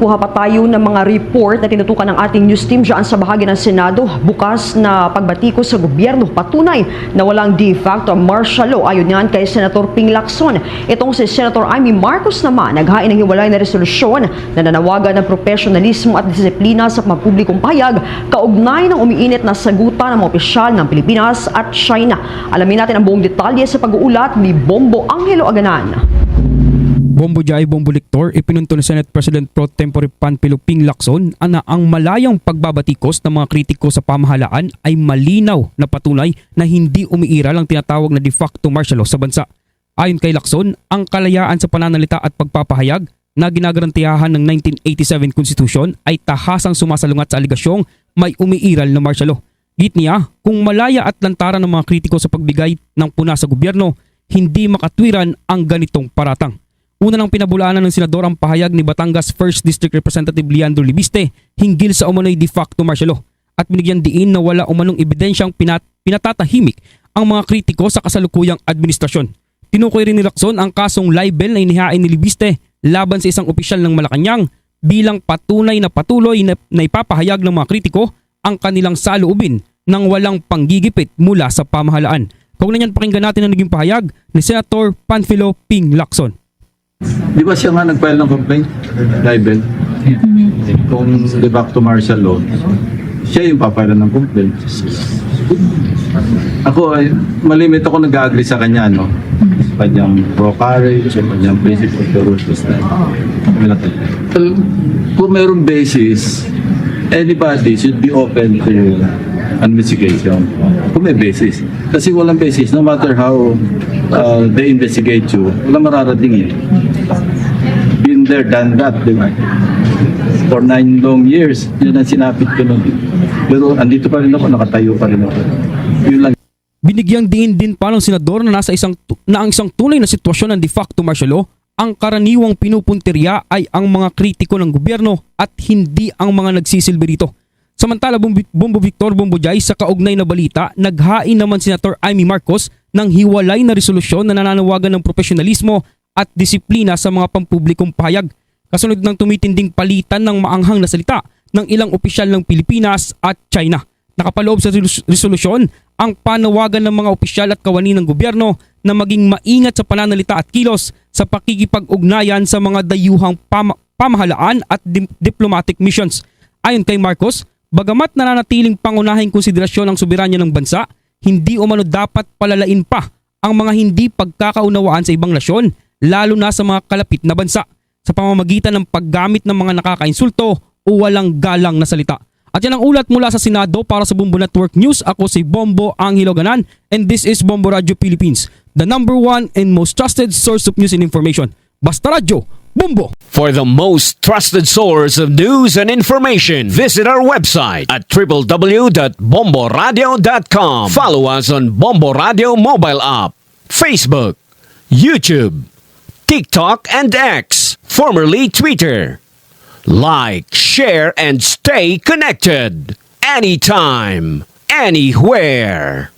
kuha pa tayo ng mga report na tinutukan ng ating news team dyan sa bahagi ng Senado. Bukas na pagbatiko sa gobyerno, patunay na walang de facto martial law. Ayon yan kay Senator Ping Lacson. Itong si Senator Amy Marcos naman, naghain ng hiwalay na resolusyon na nanawagan ng profesionalismo at disiplina sa pampublikong pahayag kaugnay ng umiinit na sagutan ng mga opisyal ng Pilipinas at China. Alamin natin ang buong detalye sa pag-uulat ni Bombo Angelo Aganan. Bombo Jai Bombo Lictor, ipinunto ni Senate President Pro Tempore Panfilo Ping Lacson na ang malayang pagbabatikos ng mga kritiko sa pamahalaan ay malinaw na patunay na hindi umiiral ang tinatawag na de facto martial law sa bansa. Ayon kay Lacson, ang kalayaan sa pananalita at pagpapahayag na ginagarantiyahan ng 1987 Constitution ay tahasang sumasalungat sa aligasyong may umiiral na martial law. Git niya, kung malaya at lantaran ng mga kritiko sa pagbigay ng puna sa gobyerno, hindi makatwiran ang ganitong paratang. Una nang pinabulaanan ng senador ang pahayag ni Batangas 1st District Representative Leandro Libiste hinggil sa umano'y de facto martial law at binigyan diin na wala umanong ebidensyang pinatatahimik ang mga kritiko sa kasalukuyang administrasyon. Tinukoy rin ni Lacson ang kasong libel na inihain ni Libiste laban sa isang opisyal ng Malacanang bilang patunay na patuloy na ipapahayag ng mga kritiko ang kanilang saloobin ng walang panggigipit mula sa pamahalaan. Kaugnay niyan, pakinggan natin ang naging pahayag ni Senator Panfilo Ping Lacson. Di ba siya nga nag-file ng complaint? Libel? Kung de facto martial law, siya yung papile ng complaint. Ako ay malimit ako nag-agree sa kanya, no? Kanyang pro-carriage, kanyang principle of the rules of law. Kung mayroong basis, anybody should be open to investigation. Kung may basis. Kasi walang basis, no matter how they investigate you, walang mararating eh. Been there, done that, di ba? For 9 long years, yun ang sinapit ko nun. Pero andito pa rin ako, nakatayo pa rin ako. Yun lang. Binigyang diin din pa ng senador na ang isang tunay na sitwasyon ng de facto martial law, ang karaniwang pinupuntirya ay ang mga kritiko ng gobyerno at hindi ang mga nagsisilbi rito. Samantala, Bombo Victor, Bombo Jai, sa kaugnay na balita, naghain naman Senator Amy Marcos ng hiwalay na resolusyon na nananawagan ng profesionalismo at disiplina sa mga pampublikong pahayag. Kasunod ng tumitinding palitan ng maanghang na salita ng ilang opisyal ng Pilipinas at China. Nakapaloob sa resolusyon ang panawagan ng mga opisyal at kawani ng gobyerno na maging maingat sa pananalita at kilos sa pakikipag-ugnayan sa mga dayuhang pamahalaan at diplomatic missions. Ayon kay Marcos, bagamat nananatiling pangunahing konsiderasyon ang soberanya ng bansa, hindi umano dapat palalain pa ang mga hindi pagkakaunawaan sa ibang nasyon, lalo na sa mga kalapit na bansa, sa pamamagitan ng paggamit ng mga nakakainsulto o walang galang na salita. At yan ang ulat mula sa Senado para sa Bombo Network News. Ako si Bombo Angelo Aganan and this is Bombo Radio Philippines, the #1 and most trusted source of news and information. Basta Radio, Bombo! For the most trusted source of news and information, visit our website at www.bomboradio.com. Follow us on Bombo Radio mobile app, Facebook, YouTube, TikTok, and X, formerly Twitter. Like, share, and stay connected. Anytime, anywhere.